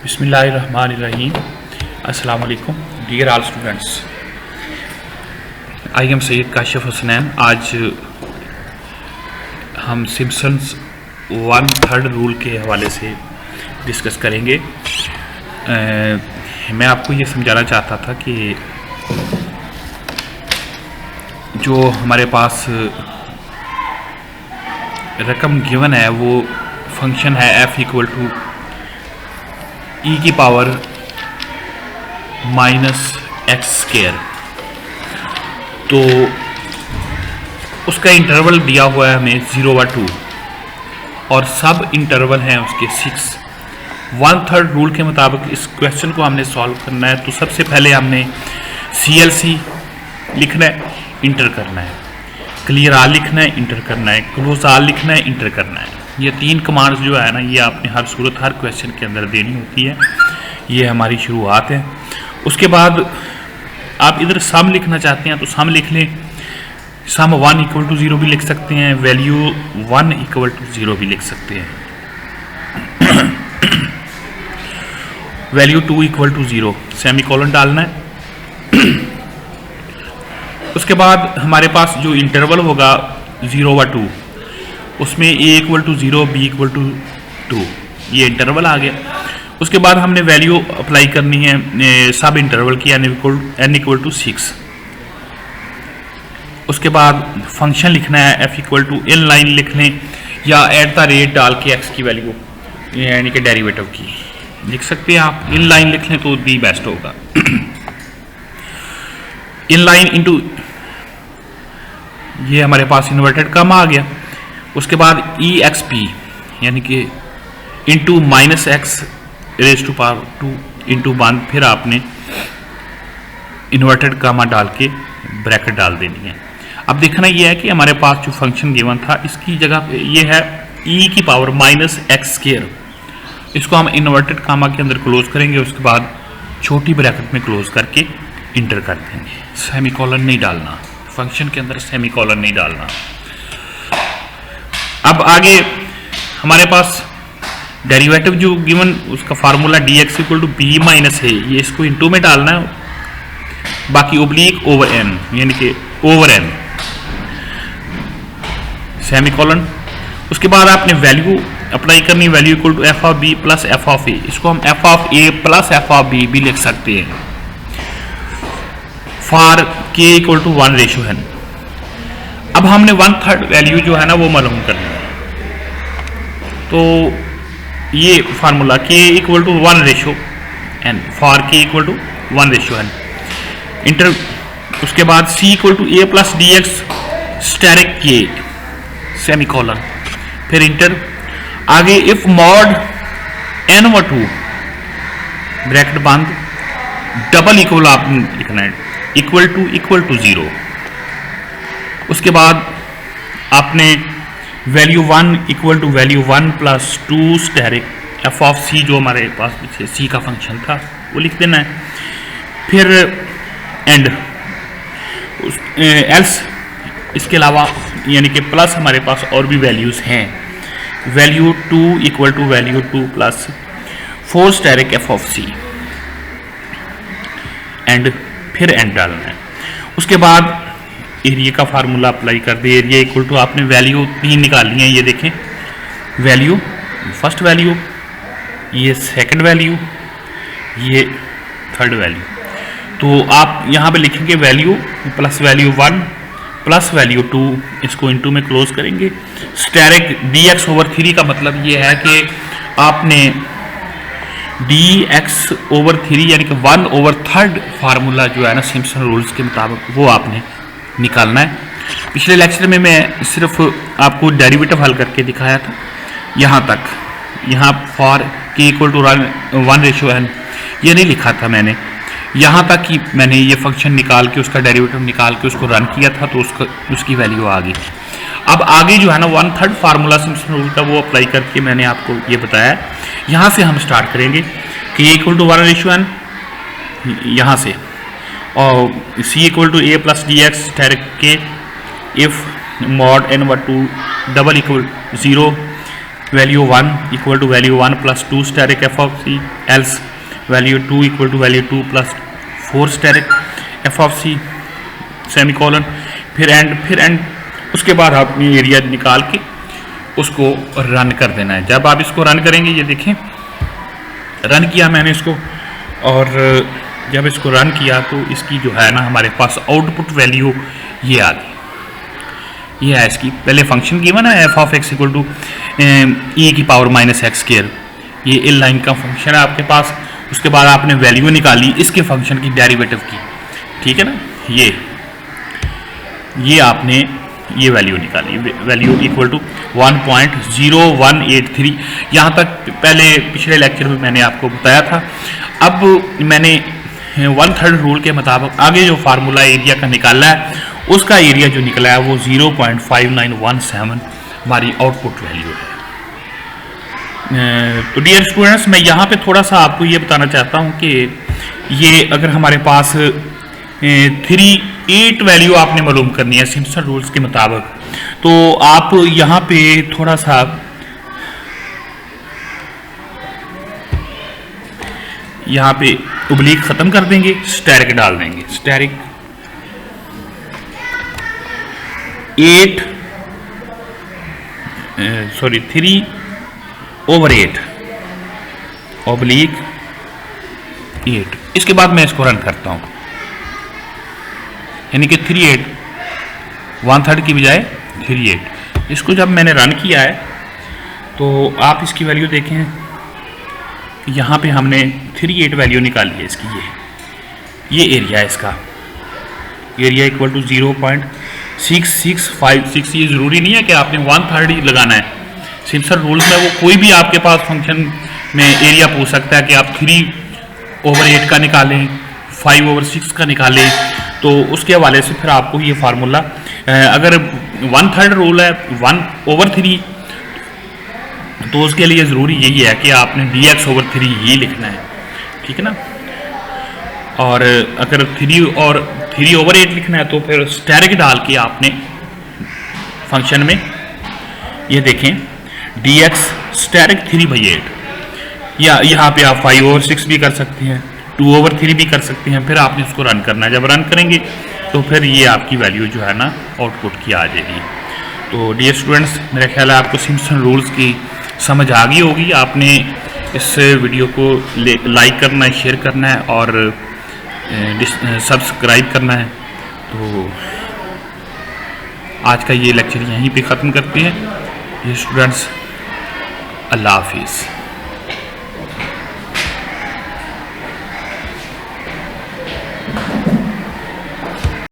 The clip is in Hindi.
बिस्मिल्लाहिर्रहमानिर्रहीम। अस्सलाम वालेकुम dear all students. I am Syed Kashif Hussain. आज हम सिम्पसन्स 1/3 रूल के हवाले से डिस्कस करेंगे। मैं आपको ये समझाना चाहता था कि जो हमारे पास रकम गिवन है वो फंक्शन है f इक्वल टू e की पावर -x²। तो उसका इंटरवल दिया हुआ है हमें 0/2 और सब इंटरवल हैं उसके 6। 1/3 रूल के मुताबिक इस क्वेश्चन को हमने सॉल्व करना है। तो सबसे पहले हमने CLC लिखना है, इंटर करना है, क्लियर आल लिखना है, इंटर करना है, क्लोज आल लिखना है, इंटर करना है। ये 3 कमांड्स जो है ना, ये आपने हर सूरत हर क्वेश्चन के अंदर देनी होती है। ये हमारी शुरुआत है। उसके बाद आप इधर सम लिखना चाहते हैं तो सम लिख लें। सम 1 = 0 भी लिख सकते हैं, वैल्यू 1 = 0 भी लिख सकते हैं। वैल्यू 2 = 0 सेमीकोलन डालना है। उसके बाद हमारे पास जो इंटरवल होगा 0/2, उसमें a = 0 b = 2, ये इंटरवल आ गया। उसके बाद हमने वैल्यू अप्लाई करनी है सब इंटरवल की, n = 6। उसके बाद फंक्शन लिखना है f = इनलाइन लिख लें या @ डाल के x की वैल्यू यानी कि डेरिवेटिव की लिख सकते हैं आप। इनलाइन लिख लें तो दी बेस्ट होगा। इनलाइन इंटू ये हमारे पास इन्वर्टेड कम आ गया। उसके बाद EXP यानी कि इंटू -x⁻² इंटू 1, फिर आपने इन्वर्टेड कामा डाल के ब्रैकेट डाल देनी है। अब देखना ये है कि हमारे पास जो फंक्शन गिवन था इसकी जगह पे ये है e की पावर -x²। इसको हम इन्वर्टेड कामा के अंदर क्लोज करेंगे, उसके बाद छोटी ब्रैकेट में क्लोज करके इंटर कर देंगे। सेमीकोलन नहीं डालना, फंक्शन के अंदर सेमीकोलन नहीं डालना। अब आगे हमारे पास डेरिवेटिव जो गिवन उसका फार्मूला dx = b - a, ये इसको इंटू में डालना है, बाकी ओब्लिक ओवर n यानी कि ओवर n सेमीकोलन। उसके बाद आपने वैल्यू अप्लाई करनी, वैल्यू = f(b + f(a), इसको हम f(a + f(b) भी लिख सकते हैं। For k = 1:n। अब हमने 1/3 वैल्यू जो है ना वो मालूम करनी है। तो ये formula k = 1:n, for k = 1:n enter. उसके बाद c = a + dx asterisk k semicolon, फिर इंटर। आगे इफ मॉड n/2 ब्रैकेट बंद, डबल इक्वल आपने लिखना है, = 0। उसके बाद आपने वैल्यू 1 = वैल्यू 1 + 2 स्टेरिक f(c) जो हमारे पास पीछे c का फंक्शन था वो लिख देना है। फिर एंड एल्स इसके अलावा यानी कि प्लस हमारे पास और भी वैल्यूज़ हैं। Value 2 = value 2 + 4 asterisk f(c) end फिर एंड डालना है। उसके बाद एरिया का फार्मूला अप्लाई कर दे। एरिया = आपने वैल्यू 3 निकालनी है। ये देखें, वैल्यू फर्स्ट वैल्यू, ये सेकंड वैल्यू, ये थर्ड वैल्यू। तो आप यहाँ पे लिखेंगे value plus value 1 plus value 2, इसको इंटू में क्लोज करेंगे। स्टेरिक dx/3 का मतलब ये है कि आपने dx/3 यानी कि 1/3 फार्मूला जो है ना सिम्पसन रूल्स के मुताबिक वो आपने निकालना है। पिछले लेक्चर में मैं सिर्फ आपको डेरिवेटिव हल करके दिखाया था यहाँ तक। यहाँ फॉर k = 1:n ये नहीं लिखा था मैंने, यहाँ तक कि मैंने ये फंक्शन निकाल के उसका डेरिवेटिव निकाल के उसको रन किया था तो उसकी वैल्यू आ गई। अब आगे जो है ना 1/3 फार्मूला सिम्पसन रूल का वो अप्लाई करके मैंने आपको ये बताया। यहाँ से हम स्टार्ट करेंगे कि k = 1:n यहाँ से, और c = a + dx asterisk k if mod n/2 = 0, value 1 equal to value 1 plus 2 steric f of c, else value 2 equal to value 2 plus 4 steric f of c, semicolon, फिर एंड उसके बाद आपने एरिया निकाल के उसको रन कर देना है। जब आप इसको रन करेंगे, ये देखें रन किया मैंने इसको, और जब इसको रन किया तो इसकी जो है ना हमारे पास आउटपुट वैल्यू ये आ गई। ये है इसकी पहले फंक्शन गिवन है F of X equal to E की पावर माइनस एक्स स्क्वायर, ये इन लाइन का फंक्शन है आपके पास। उसके बाद आपने वैल्यू निकाली इसके फंक्शन की डेरिवेटिव की, ठीक है ना, ये आपने ये वैल्यू निकाली, वैल्यू इक्वल टू 1.0183। यहाँ तक पहले पिछले लेक्चर में मैंने आपको बताया था। अब मैंने 1/3 रूल के मुताबिक आगे जो फार्मूला एरिया का निकाला है, उसका एरिया जो निकला है वो 0.5917 हमारी आउटपुट वैल्यू है। तो डियर स्टूडेंट्स, मैं यहाँ पे थोड़ा सा आपको ये बताना चाहता हूँ कि ये अगर हमारे पास 3/8 वैल्यू आपने मालूम करनी है सिम्पसन रूल्स के मुताबिक, तो आप यहाँ पे थोड़ा सा यहाँ पे ओब्लिक ख़त्म कर देंगे, स्टेरिक डाल देंगे, स्टेरिक 3/8 ओब्लिक 8। इसके बाद मैं इसको रन करता हूँ, यानी कि 3/8 1/3 की बजाय 3/8। इसको जब मैंने रन किया है तो आप इसकी वैल्यू देखें, यहाँ पे हमने 3/8 वैल्यू निकाली है इसकी। ये एरिया है इसका, एरिया इक्वल टू 0.6656। ये ज़रूरी नहीं है कि आपने 1/3 ही लगाना है। सिम्पसन रूल्स में वो कोई भी आपके पास फंक्शन में एरिया पूछ सकता है कि आप 3/8 का निकालें, 5/6 का निकालें, तो उसके हवाले से फिर आपको ये फार्मूला, अगर 1/3 रूल है 1/3, तो उसके लिए ज़रूरी यही है कि आपने dx/3 ही लिखना है, ठीक है ना। और अगर 3/8 लिखना है तो फिर स्टेरिक डाल के आपने फंक्शन में ये देखें dx स्टेरिक 3/8, या यहाँ पे आप 5/6 भी कर सकते हैं, 2/3 भी कर सकते हैं। फिर आपने इसको रन करना है, जब रन करेंगे तो फिर ये आपकी वैल्यू जो है ना आउटपुट की आ जाएगी। तो डियर स्टूडेंट्स, मेरा ख्याल है आपको सिम्पसन रूल्स की समझ आ गई होगी। आपने इस वीडियो को लाइक करना है, शेयर करना है और सब्सक्राइब करना है। तो आज का ये लेक्चर यहीं पे ख़त्म करते हैं। ये स्टूडेंट्स, अल्लाह हाफिज़।